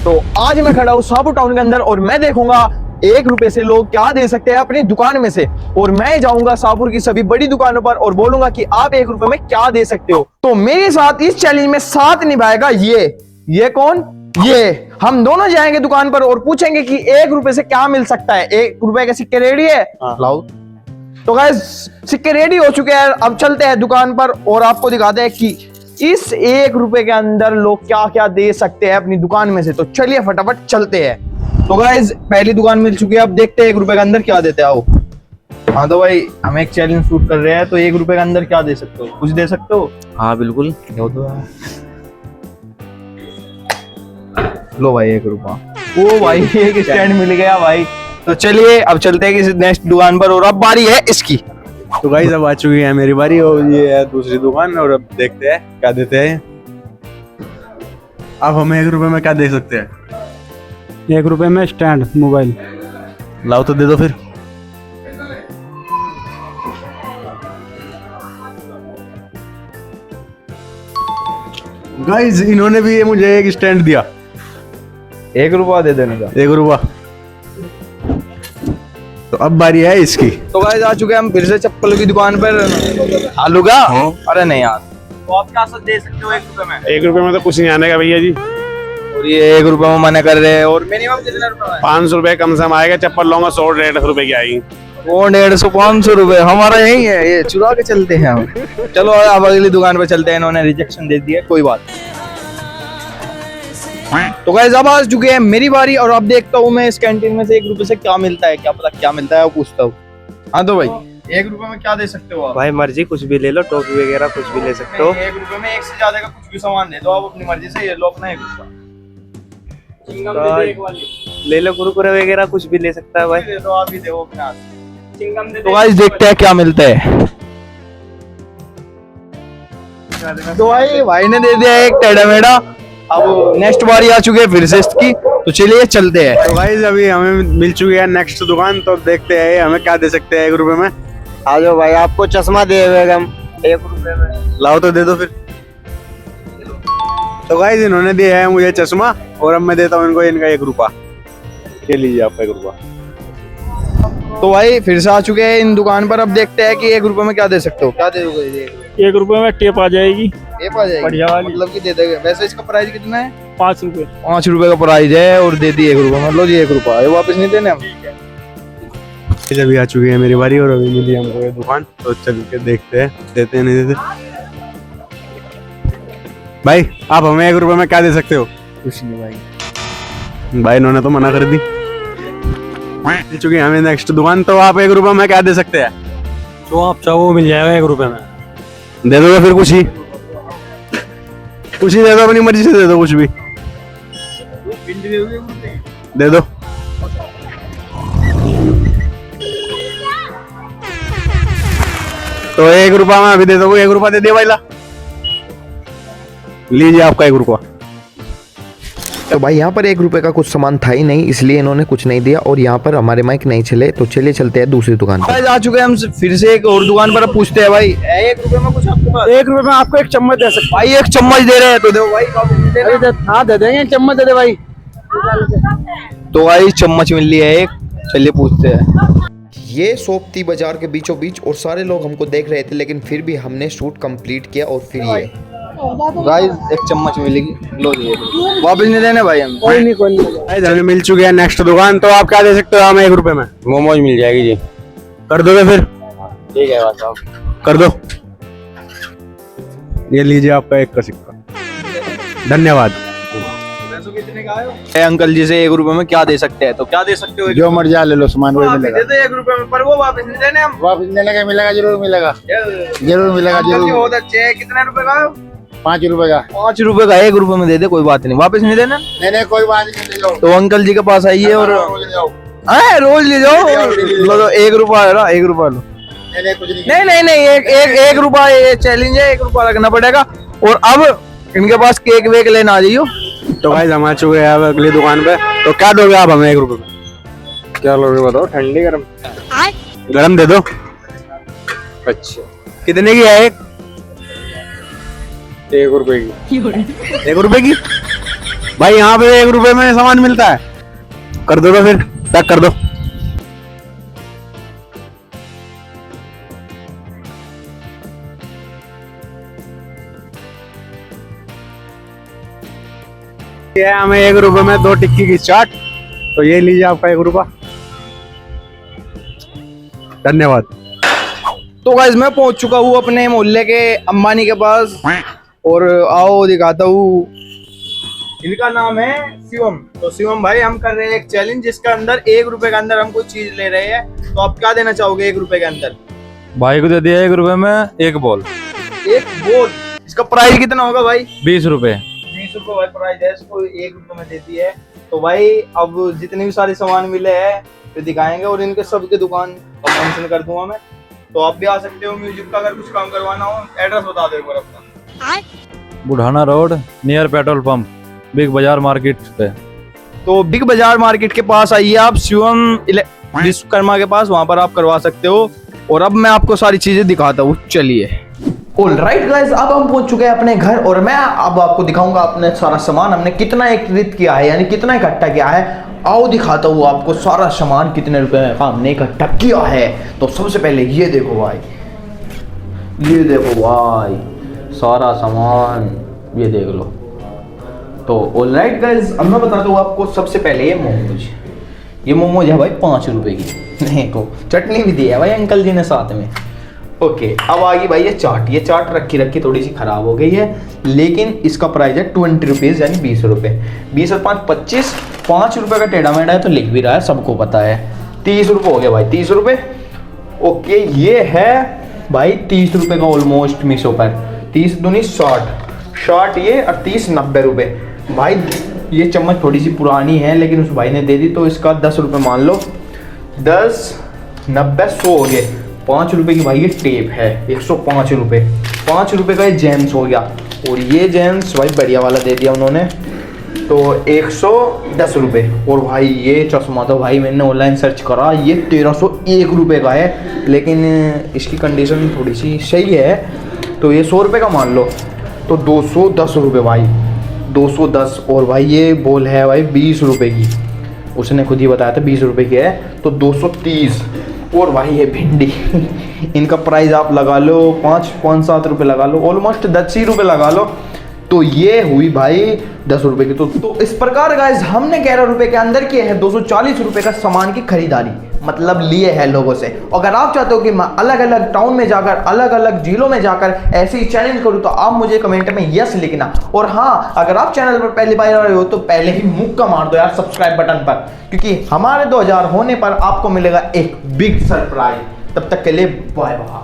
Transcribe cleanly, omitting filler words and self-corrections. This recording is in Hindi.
तो आज मैं खड़ा हूँ शाहपुर टाउन के अंदर और मैं देखूंगा 1 रुपए से लोग क्या दे सकते हैं अपनी दुकान में से। और मैं जाऊंगा शाहपुर की सभी बड़ी दुकानों पर और बोलूंगा कि आप 1 रुपए में क्या दे सकते हो। तो मेरे साथ इस चैलेंज में साथ निभाएगा ये कौन? ये हम दोनों जाएंगे दुकान पर और पूछेंगे कि 1 रुपए से क्या मिल सकता है। 1 रुपए के सिक्के रेडी है? लाओ। तो गाइस सिक्के रेडी हो चुके हैं, अब चलते हैं दुकान पर और आपको दिखाते हैं कि इस 1 रुपए के अंदर लोग क्या क्या दे सकते हैं अपनी दुकान में से। तो चलिए फटाफट चलते हैं। तो गाइस पहली दुकान मिल चुकी है, अब देखते हैं 1 रुपए के अंदर क्या देते हैं। आओ। हाँ तो भाई हम एक चैलेंज शूट कर रहे हैं, तो 1 रुपए के अंदर क्या दे सकते हो? कुछ दे सकते हो? हाँ बिल्कुल। लो भाई 1 रुपया। ओ भाई एक स्टैंड मिल गया भाई। तो चलिए अब चलते हैं किसी नेक्स्ट दुकान पर और अब बारी है इसकी। तो गाइस अब आ चुकी है मेरी बारी और ये है दूसरी दुकान और अब देखते हैं क्या देते हैं। अब हमें 1 रुपए में क्या दे सकते हैं? 1 रुपए में स्टैंड मोबाइल। लाओ तो दे दो फिर। गाइस इन्होंने भी ये मुझे एक स्टैंड दिया। 1 रुपया दे देने का। 1 रुपया। तो अब बारी है इसकी। तो गाइस आ चुके हैं हम फिर से चप्पल की दुकान पर। आलू का? अरे नहीं यार। तो आप क्या दे सकते हो 1 रुपए में? 1 रुपए में तो कुछ नहीं आने का भैया जी। और ये 1 रुपए में मना कर रहे हैं। और मिनिमम कितना रुपए है? 500 रुपए कम से कम आएगा। चप्पल लूंगा 100-150 रुपए की आएगी। वो 150 500 रुपए हमारा यही है, ये चुरा के चलते हैं हम। चलो अब अगली दुकान पर चलते हैं, इन्होंने रिजेक्शन दे दिया, कोई बात। तो गाइस अब आ चुके हैं मेरी बारी और अब देखता हूँ मैं इस कैंटीन में से 1 रुपए से क्या मिलता है, क्या पता क्या मिलता है, वो पूछता हूँ। हाँ तो भाई 1 रुपए में क्या दे सकते हो आप? भाई मर्जी कुछ भी ले लो, टॉफी वगैरह कुछ भी ले सकते हो। 1 रुपए में 1 से ज्यादा का कुछ भी सामान दे दो आप अपनी मर्जी से, ये लो अपना 1 रुपया। ले लो कुरकुरे वगैरह कुछ भी ले सकता है भाई। दे दो, आप ही दो अपने हाथ। तो गाइस देखते हैं क्या मिलता है। तो भाई ने दे दिया एक टेढ़ा मेढ़ा। अब नेक्स्ट बारी आ चुकी है फिर से इसकी, तो चलिए चलते हैं। तो गाइस अभी हमें मिल चुकी है नेक्स्ट दुकान, तो देखते हैं हमें क्या दे सकते हैं 1 रुपए में। आ जाओ भाई, आपको चश्मा दे देगा हम 1 रुपए में। लाओ तो दे दो फिर। तो गाइस इन्होंने दिया है मुझे चश्मा और अब मैं देता हूँ इनको इनका 1 रुपया। ये लीजिए आपका 1 रुपया। तो भाई फिर से आ चुके हैं इन दुकान पर, अब देखते हैं कि 1 रुपए में क्या दे सकते हो। क्या दे दोगे? 1 रुपए में टेप आ जाएगी। टेप आ जाएगी? बढ़िया वाली। मतलब कि दे देंगे। वैसे इसका प्राइस कितना है? 5 रुपए। 5 रुपए का प्राइस है और दे दी 1 रुपया। मतलब ये 1 रुपया है, वापस नहीं देने हम। अभी आ चुकी है मेरी बारी और अभी मिली हमको ये दुकान, तो चल के देखते हैं देते हैं नहीं देते। भाई आप हमें 1 रुपए में क्या दे सकते हो? कुछ नहीं भाई। भाई इन्होंने तो मना कर दी। मिल चुकी है हमें नेक्स्ट दुकान, तो आप 1 रुपए में क्या दे सकते हैं? जो आप चाहो मिल जाएगा 1 रुपए में। दे दो फिर कुछ ही दे दो, अपनी मर्जी से दे दो, कुछ भी दे दो। तो 1 रुपया में अभी दे दो। 1 रुपया दे दिया भाई। ला लीजिए आपका 1 रुपया। तो भाई यहाँ पर 1 रुपए का कुछ सामान था ही नहीं, इसलिए इन्होंने कुछ नहीं दिया और यहाँ पर हमारे माइक नहीं चले। तो चलिए चलते हैं दूसरी दुकान पर। आ चुके हैं हम फिर से एक और दुकान पर, पूछते हैं भाई 1 रुपए में कुछ आपके पास? 1 रुपए में आपको 1 चम्मच दे सकते भाई 1 चम्मच दे रहे हैं तो दो भाई। हाँ दे देंगे, 1 चम्मच दे दे भाई। तो भाई चम्मच मिल लिया है एक, चलिए पूछते हैं। ये शॉप थी बाजार के बीचों बीच और सारे लोग हमको देख रहे थे, लेकिन फिर भी हमने शूट कंप्लीट किया। और फिर ये गाइस 1 चम्मच मिलेगी, लो जी। वापस नहीं देने भाई हम। कोई नहीं गाइस हमें मिल चुकी है नेक्स्ट दुकान, तो आप क्या दे सकते हो हमें 1 रुपए में? मोमोज मिल जाएगी जी। कर दोगे फिर? ठीक है बस आप कर दो। ये लीजिए आपका 1 का सिक्का, धन्यवाद। अंकल जी से 1 रुपए में क्या दे सकते हैं? तो क्या दे सकते हो? जो मर्जी ले लो, सामान वही मिलेगा। दे दो 1 रुपए में, पर वो वापस नहीं देने हम। वापस मिलेगा, मिलेगा जरूर मिलेगा, जरूर मिलेगा जरूर। बहुत अच्छे है। कितने रुपए का? 5 रुपए का। 5 रुपए का 1 रुपए में दे दे, कोई बात नहीं, वापस नहीं देना। नहीं कोई बात नहीं, ले जाओ। तो अंकल जी के पास आइए और रोज ले जाओ। लो तो 1 रुपया है ना, 1 रुपया लो। नहीं कुछ नहीं। नहीं एक रुपया, ये चैलेंज है, 1 रुपया रखना पड़ेगा। और अब इनके पास केक वेक लेना आ जाइयो। तो भाई हम आ चुके हैं अब अगली दुकान पे, तो क्या दोगे आप हमें 1 रुपए में? क्या लोगे बताओ? ठंडी गरम? गरम दे दो। अच्छा कितने की है एक? 1 रुपए की। 1 रुपए की? भाई यहाँ पे 1 रुपए में सामान मिलता है। कर दो तो फिर पैक कर दो। ये हमें 1 रुपए में 2 टिक्की की चाट, तो ये लीजिए आपका 1 रुपया। धन्यवाद। तो गाइस मैं पहुंच चुका हूँ अपने मोहल्ले के अंबानी के पास और आओ दिखाता हूँ। इनका नाम है शिवम। तो शिवम भाई हम कर रहे हैं एक चैलेंज जिसके अंदर 1 रुपए के अंदर हम कोई चीज ले रहे हैं। तो आप क्या देना चाहोगे 1 रुपए के अंदर? भाई को दे दिया 1 रुपए में 1 बॉल। 1 बॉल। इसका प्राइस कितना होगा भाई? 20 रुपए। 20 रुपए भाई प्राइस है, इसको 1 रुपए में देती है। तो भाई अब जितने भी सारे सामान मिले हैं तो दिखाएंगे और इनके सबके दुकान मेंशन कर दूंगा मैं। तो आप भी आ सकते हो म्यूजिक का अगर कुछ काम करवाना हो। एड्रेस बता दो एक बार अपना। Budhana road near petrol pump, big बाजार मार्केट पे। तो बिग बाजार मार्केट के पास आइए आप, शिवम विश्वकर्मा के पास, वहां पर आप करवा सकते हो। और अब मैं आपको सारी चीजें दिखाता हूँ, चलिए। ऑलराइट गाइस, अब हम पहुंच चुके हैं अपने घर और मैं अब आपको दिखाऊंगा अपने सारा सामान हमने कितना एकत्रित किया है, यानी कितना इकट्ठा किया है। आओ दिखाता हूँ आपको सारा सामान कितने रुपए में हमने इकट्ठा किया है। तो सबसे पहले ये देखो भाई, ये देखो भाई सारा सामान, ये देख लो। तो ऑलराइट गाइस, अब मैं बताता हूँ आपको सबसे पहले ये मोमोज। ये मोमोज है भाई 5 रुपए की। नहीं को चटनी भी दी है भाई अंकल जी ने साथ में। ओके, अब आ गई भाई ये चाट रखी थोड़ी सी खराब हो गई है, लेकिन इसका प्राइस है 20 रुपीज़, यानी 20 रुपये। 20 और 5 25, 5 रुपये का टेढ़ा मेढ़ा है तो लिख भी रहा है, सबको पता है। 30 रुपये हो गया भाई, 30 रुपये। ओके, ये है भाई 30 रुपये का ऑलमोस्ट मीशो पर। 30 दूनी 60 ये और 30 90 रुपये। भाई ये चम्मच थोड़ी सी पुरानी है लेकिन उस भाई ने दे दी तो इसका 10 रुपये मान लो। 10 90 100 हो गए। 5 रुपए की भाई ये टेप है, 105 रुपये। 5 रुपए का ये जेम्स हो गया और ये जेम्स भाई बढ़िया वाला दे दिया उन्होंने, तो 110 रुपये। और भाई ये चश्मा तो भाई मैंने ऑनलाइन सर्च करा, ये 1301 रुपये का है, लेकिन इसकी कंडीशन थोड़ी सी सही है, तो ये 100 रुपये का मान लो, तो 210 रुपये भाई, 210। और भाई ये बॉल है भाई 20 रुपये की, उसने खुद ही बताया था 20 रुपये की है, तो 230। और भाई ये भिंडी इनका प्राइस आप लगा लो 5-7 रुपये लगा लो, ऑलमोस्ट 10 ही रुपये लगा लो, तो ये हुई भाई 10 रुपये की। तो इस प्रकार गाइस हमने 11 रुपये के अंदर किए हैं 240 रुपये का सामान की खरीदारी, मतलब लिए है लोगों से। अगर आप चाहते हो कि मैं अलग अलग टाउन में जाकर, अलग अलग जिलों में जाकर ऐसे ही चैलेंज करूं, तो आप मुझे कमेंट में यस लिखना। और हाँ, अगर आप चैनल पर पहली बार आ रहे हो तो पहले ही मुक्का मार दो यार सब्सक्राइब बटन पर, क्योंकि हमारे 2000 होने पर आपको मिलेगा एक बिग सरप्राइज। तब तक के लिए बाय बाय।